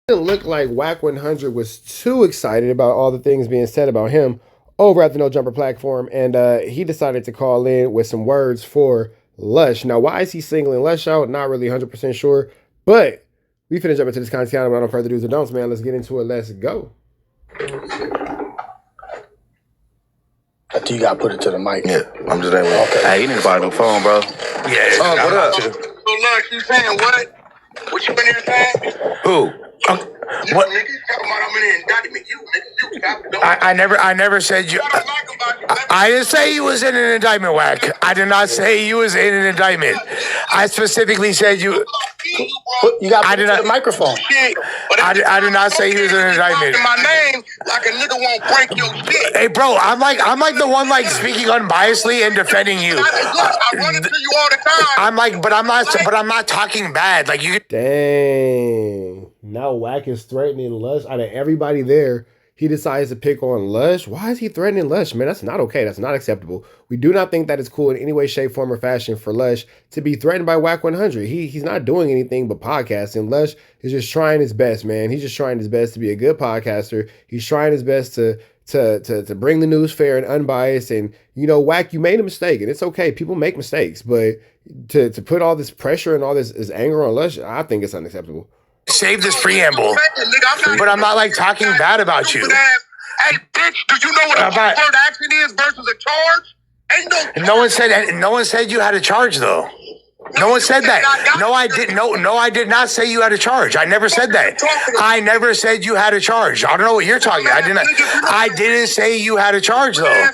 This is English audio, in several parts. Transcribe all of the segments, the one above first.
Didn't look like Wack 100 was too excited about all the things being said about him over at the No Jumper platform, and he decided to call in with some words for Lush. Now, why is he singling Lush out? Not really 100% sure, but we finna jump into this content without no further do's or don'ts, man. Let's get into it. Let's go. I think you gotta put it to the mic. Yeah, I'm just able. Okay. Hey, you need to buy a new phone, bro. Yeah. What up? So look, you saying what? What you been here saying? Who? What? Nigga, you talking about I'm in an indictment. You nigga, I never said you. I didn't say you was in an indictment, Wack. I did not say you was in an indictment. I specifically said you. You got to put it to the microphone. I did not say he was in an indictment. My name like a nigga won't break your shit. Hey, bro, I'm like the one like speaking unbiasedly and defending you. I run into you all the time. I'm like, but I'm not talking bad. Like you. Dang. Now Wack is threatening Lush. Out of everybody there, he decides to pick on Lush. Why is he threatening Lush, man? That's not okay. That's not acceptable. We do not think that it's cool in any way, shape, form, or fashion for Lush to be threatened by Wack 100. He's not doing anything but podcasting. Lush is just trying his best, man. He's just trying his best to be a good podcaster. He's trying his best to bring the news fair and unbiased. And, you know, Wack, you made a mistake, and it's okay. People make mistakes. But to put all this pressure and all this anger on Lush, I think it's unacceptable. Save this preamble, but I'm not like talking bad about you. Hey, bitch, do you know what a word action is versus a charge? Ain't No one said you had a charge though. No one said that. No, I didn't. No, I did not say you had a charge. I never said that. I never said you had a charge. I don't know what you're talking about. I didn't say you had a charge though.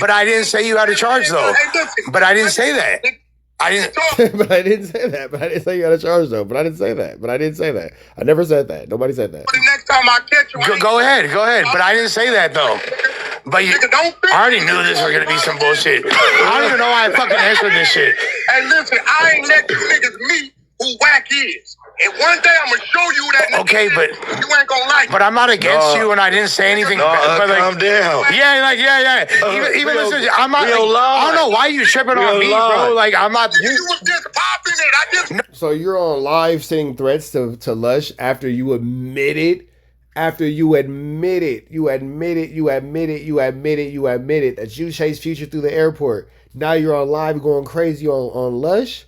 But I didn't say you had a charge though. But I didn't say that. I didn't. But I didn't say that. But I didn't say you had a charge though. But I didn't say that. But I didn't say that. I never said that. Nobody said that. The next time I catch you, go ahead. But I didn't say that though. But I already knew this was gonna be some bullshit. I don't even know why I fucking answered this shit. Hey, listen, I ain't let you niggas meet who Wack is. And one day I'm gonna show you that. Okay, but you ain't gonna like. But I'm not against you, and I didn't say anything. But calm down. Yeah. Even listen, I'm not. I don't know why you tripping on me, bro. Like I'm not. You was just popping it. So you're on live sending threats to Lush after you admitted that you chased Future through the airport. Now you're on live going crazy on Lush,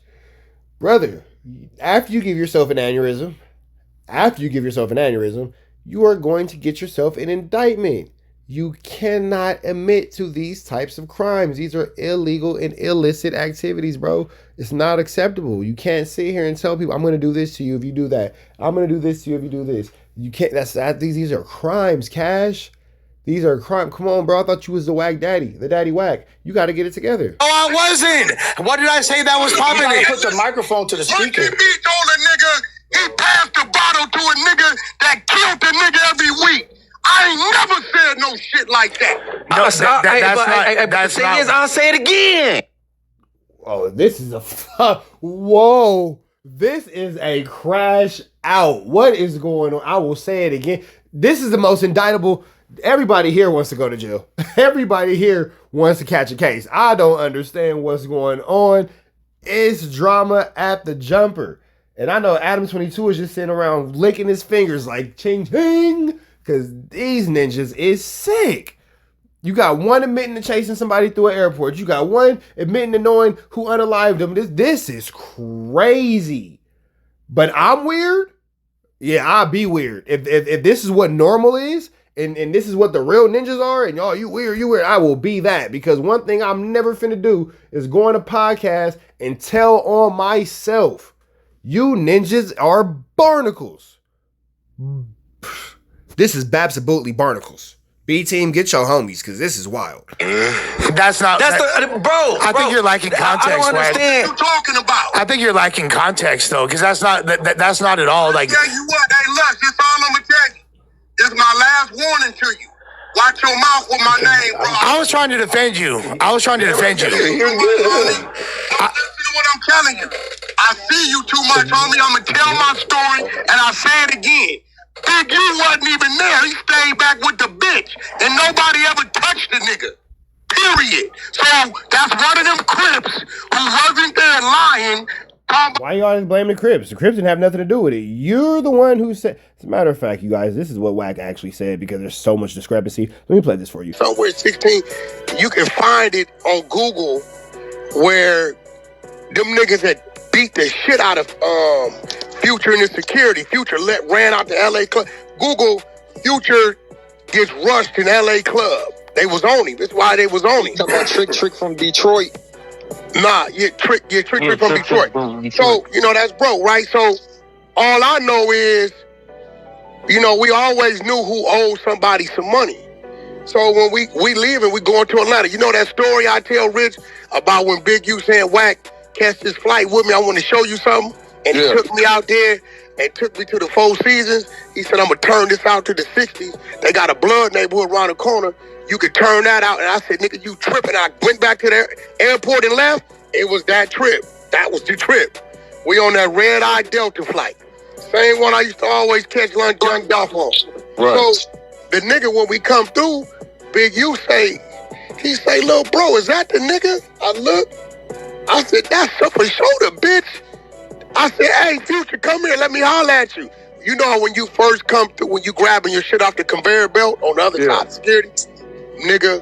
brother. After you give yourself an aneurysm, you are going to get yourself an indictment. You cannot admit to these types of crimes. These are illegal and illicit activities, bro. It's not acceptable. You can't sit here and tell people, I'm going to do this to you if you do that. I'm going to do this to you if you do this. You can't. These are crimes, Cash. These are crimes. Come on, bro. I thought you was the Wack daddy, the daddy Wack. You got to get it together. Oh, I wasn't. What did I say that was popping it? Put the microphone to the speaker. Told a nigga he passed the bottle to a nigga that killed the nigga every week. I ain't never said no shit like that. No, that's not. I'll say it again. Oh, this is whoa. This is a crash out. What is going on? I will say it again. This is the most indictable. Everybody here wants to go to jail. Everybody here wants to catch a case. I don't understand what's going on. It's drama at the jumper. And I know Adam 22 is just sitting around licking his fingers like ching ching. Because these ninjas is sick. You got one admitting to chasing somebody through an airport. You got one admitting to knowing who unalived them. This is crazy. But I'm weird. Yeah, I'll be weird. If this is what normal is, and this is what the real ninjas are, and y'all, you weird, I will be that. Because one thing I'm never finna do is go on a podcast and tell on myself. You ninjas are barnacles. This is absolutely barnacles. B-team, get your homies, because this is wild. Bro. I think you're lacking context. I don't understand. What you talking about? I think you're lacking context though, because that's not at all like. I'll tell you what, hey, Lush, this all I'm gonna tell you. This is my last warning to you. Watch your mouth with my name, bro. I was trying to defend you. Listen to what I'm telling you. I see you too much, homie. I'm gonna tell my story, and I'll say it again. Big U wasn't even there. He stayed back with the bitch, and nobody ever touched the nigga. Period. So that's one of them Crips who wasn't there lying Why you always blaming the Crips? The Crips didn't have nothing to do with it. You're the one who said. As a matter of fact, you guys, this is what Wack actually said because there's so much discrepancy. Let me play this for you. Somewhere 16, you can find it on Google where them niggas had beat the shit out of Future and his security. Future ran out the LA club. Google Future gets rushed in LA club. They was on him. That's why they was on him. Talking about Trick from Detroit. Nah, Trick from Detroit. So, you know, that's bro, right? So, all I know is, you know, we always knew who owed somebody some money. So when we leave and we going to Atlanta, you know that story I tell Rich about when Big U saying, Wack, catch this flight with me, I want to show you something. And he took me out there and took me to the Four Seasons. He said, I'm going to turn this out to the 60s. They got a blood neighborhood around the corner. You could turn that out. And I said, nigga, you tripping. I went back to the airport and left. It was that trip. That was the trip. We on that red-eye Delta flight. Same one I used to always catch Young Dolph on. Right. So the nigga, when we come through, Big U he say, little bro, is that the nigga? I look. I said, that's up a shoulder, bitch. I said, hey, Future, come here. Let me holler at you. You know when you first come through, when you grabbing your shit off the conveyor belt on the other side of security? Nigga,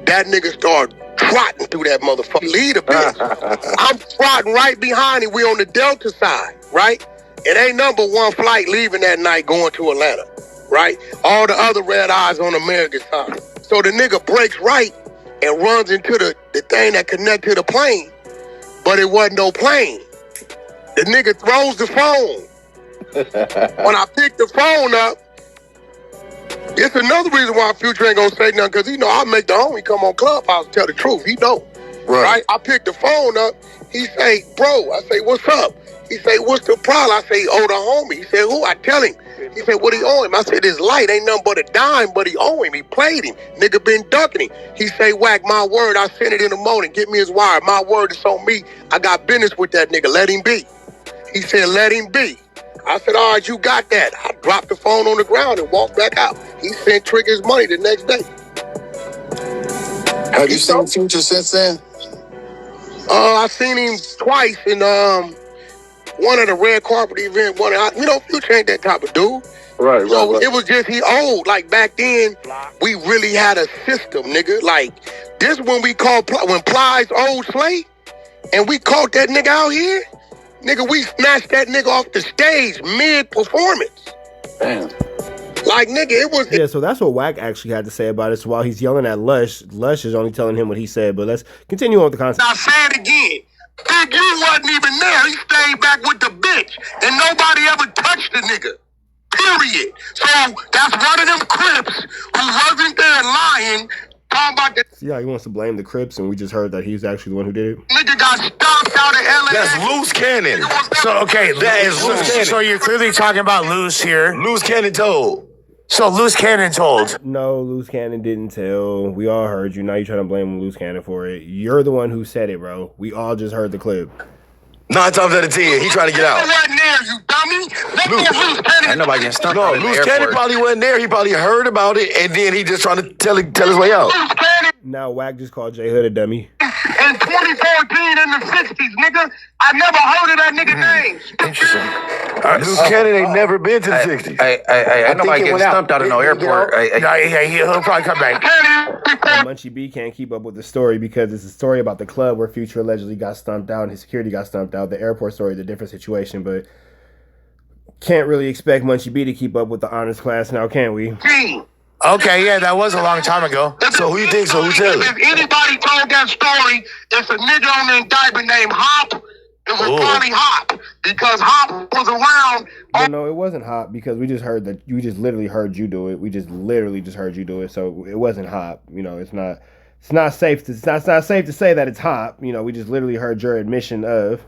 that nigga started trotting through that motherfucker. Lead a bitch. I'm trotting right behind him. We on the Delta side, right? It ain't number one flight leaving that night going to Atlanta, right? All the other red eyes on American side. So the nigga breaks right and runs into the thing that connected to the plane, but it wasn't no plane. The nigga throws the phone. When I pick the phone up, it's another reason why Future ain't gonna say nothing, because he know I make the homie come on Clubhouse and tell the truth. He know. Right? I pick the phone up. He say, bro, I say, what's up? He say, what's the problem? I say, oh, the homie. He said, who? I tell him. He said, what he owe him? I said, his light ain't nothing but a dime, but he owe him. He played him. Nigga been ducking him. He say, Wack, my word, I sent it in the morning. Get me his wire. My word is on me. I got business with that nigga. Let him be. He said, let him be. I said, all right, you got that. I dropped the phone on the ground and walked back out. He sent Trick his money the next day. Have you seen Future since then? I seen him twice in one of the red carpet events. Future ain't that type of dude. Right. So it was just he old. Like back then, we really had a system, nigga. Like this when we called when Plies old Slay, and we caught that nigga out here. Nigga, we snatched that nigga off the stage mid-performance. Damn. Like, nigga, it was... Yeah, so that's what Wack actually had to say about it. So while he's yelling at Lush, Lush is only telling him what he said. But let's continue on with the concept. I say it again. Big U wasn't even there. He stayed back with the bitch. And nobody ever touched the nigga. Period. So that's one of them Crips who wasn't there lying. See how he wants to blame the Crips, and we just heard that he's actually the one who did it? Nigga got stomped out of LA. That's loose cannon. So, okay, that is loose cannon. So you're clearly talking about Loose here. Loose cannon told. So Loose Cannon told. No, Loose Cannon didn't tell. We all heard you. Now you're trying to blame Loose Cannon for it. You're the one who said it, bro. We all just heard the clip. 9 times out of 10, he trying to get out. He wasn't there, you dummy. Loose Cannon. Ain't nobody getting stumped. No, Loose Cannon probably wasn't there. He probably heard about it, and then he just trying to tell his way out. Now Wack just called J Hood a dummy. In 2014 in the 60s, nigga, I never heard of that nigga name. Interesting. Loose Cannon ain't never been to the 60s. Ain't nobody getting stumped out of no airport. He'll probably come back. Munchie B can't keep up with the story because it's a story about the club where Future allegedly got stumped out and his security got stumped out. The airport story is a different situation, but can't really expect Munchie B to keep up with the honors class now, can we? Okay, yeah, that was a long time ago. So who you think? So who tell it? If anybody told that story, it's a nigga on the indictment named Hop. It was probably Hop because Hop was around. No, it wasn't Hop because we just heard that. We just literally heard you do it. We just literally just heard you do it. So it wasn't Hop. You know, it's not safe to say that it's Hop. You know, we just literally heard your admission of.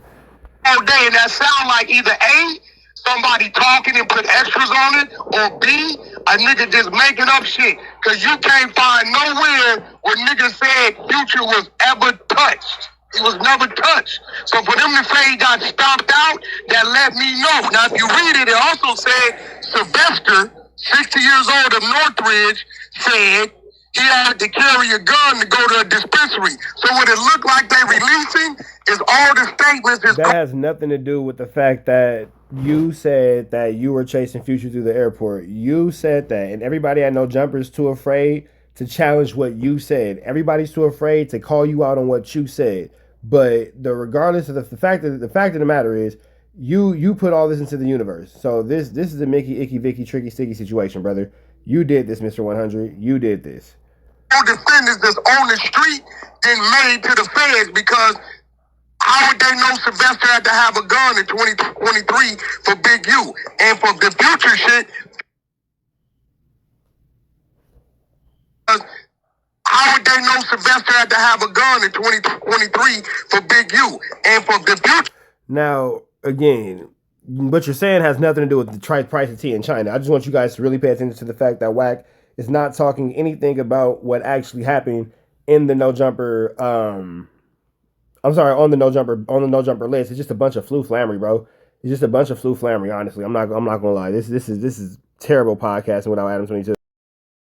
All day, and that sound like either A, somebody talking and put extras on it, or B, a nigga just making up shit. Cause you can't find nowhere where niggas said Future was ever touched. He was never touched. So for them to say he got stomped out, that let me know. Now if you read it, it also said Sylvester, 60 years old of Northridge, said he had to carry a gun to go to a dispensary. So what it looked like they releasing is all the statements. That has nothing to do with the fact that you said that you were chasing Future through the airport. You said that, and everybody at No Jumper is too afraid to challenge what you said. Everybody's too afraid to call you out on what you said. But regardless of the fact of the matter is, you put all this into the universe. So this is a Mickey, Icky, Vicky, Tricky, Sticky situation, brother. You did this, Mr. 100. You did this. Defendants that's on the street and made to the feds, because how would they know Sylvester had to have a gun in 2023 for Big U? And for the Future shit, how would they know Sylvester had to have a gun in 2023 for Big U? And for the Future. Now, again, what you're saying has nothing to do with the price of tea in China. I just want you guys to really pay attention to the fact that Wack is not talking anything about what actually happened in the No Jumper. I'm sorry, on the No Jumper list. It's just a bunch of flammery, bro. It's just a bunch of flammery. Honestly, I'm not gonna lie. This is terrible podcasting without Adam 22.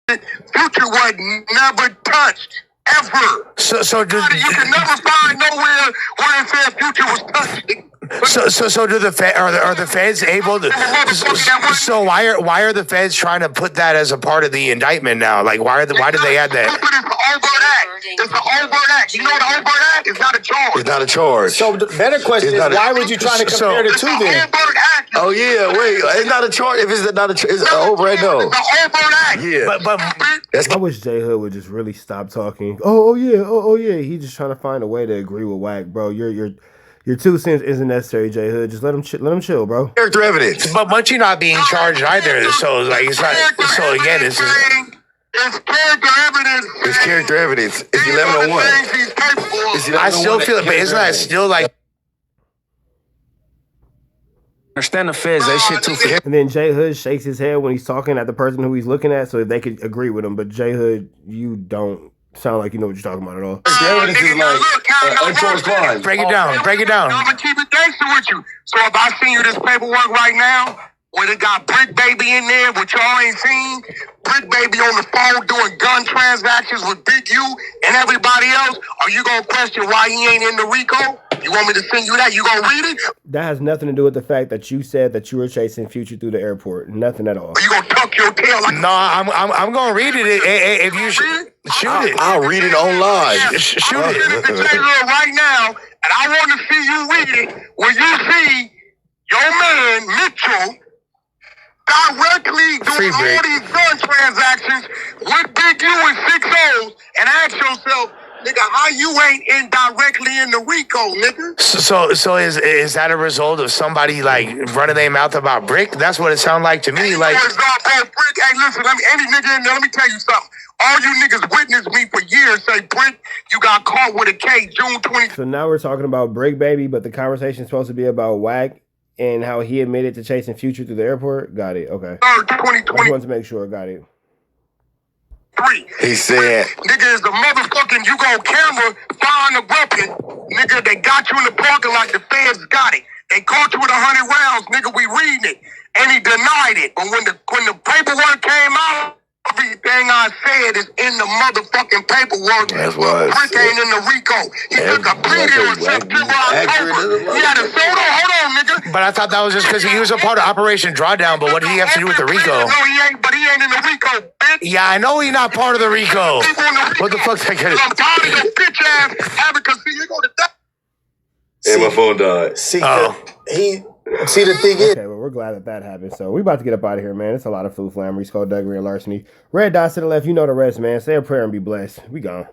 Future was never touched ever. So You can never find nowhere where it said Future was touched. So do are the feds able to? So why are the feds trying to put that as a part of the indictment now? Like why did they add that? It's an overt act. You know what an overt act? It's not a charge. It's not a charge. So the better question is, why would you try to compare the two then? Oh yeah, wait, it's not a charge. If it's not it's an overt, no. It's an overt act. Yeah, but I wish J Hood would just really stop talking. Oh yeah. He's just trying to find a way to agree with Wack, bro. Your 2 cents isn't necessary, J Hood. Just let him chill, bro. character evidence. But Munchie not being charged either. So like it's not. So again, it's It's character evidence. It's character evidence. It's 1101. It's 1101. I still feel it, but isn't that still like? Understand the feds, they shit too for him. And then J Hood shakes his head when he's talking at the person who he's looking at, so they could agree with him. But J Hood, you don't sound like you know what you're talking about at all. The evidence is like uncharged crime. Break it down. I'm gonna keep it gangster with you. So if I send you this paperwork right now, where it got Brick Baby in there, which y'all ain't seen, Brick Baby on the phone doing gun transactions with Big U and everybody else, are you gonna question why he ain't in the RICO? You want me to send you that? You gonna read it? That has nothing to do with the fact that you said that you were chasing Future through the airport. Nothing at all. Or you gonna tuck your tail like? No, I'm gonna read it. If you shoot it, I'll read it online. Shoot I'm it. sending it to Taylor right now, and I want to see you read it where you see your man Mitchell directly Free doing all break. these gun transactions with Big U and 6 O's, and ask yourself, nigga, how you ain't directly in the RICO, nigga? So is that a result of somebody like running their mouth about Brick? That's what it sounded like to me. Like Brick. Hey, listen, any nigga in there, let me tell you something. All you niggas witnessed me for years say, Brick, you got caught with a K June 20. So now we're talking about Brick Baby, but the conversation is supposed to be about Wack and how he admitted to chasing Future through the airport. Got it. Okay. 2023. I just wanted to make sure. Got it. He said, Nigga, is the motherfucking you go camera, find a weapon. Nigga, they got you in the parking lot, the feds got it. They caught you with 100 rounds, nigga, we reading it. And he denied it. But when the paperwork came out, everything I said is in the motherfucking paperwork. That's why Brick ain't in the RICO. He took a plea deal in September, October. He had a soda. Hold on, nigga. but I thought that was just because he was a part of Operation Drawdown. But what did he have to do with the RICO? No, he ain't, but he ain't in the RICO, bitch. Yeah, I know he's not part of the RICO. What the fuck's that gonna? I'm tired of your bitch ass advocacy. You go to that. and my phone died. See, Oh. see the thing is, Okay, well, we're glad that happened. So we about to get up out of here, man. It's a lot of flammery, skullduggery, and larceny. Red dots to the left, you know the rest, man. Say a prayer and be blessed. We gone.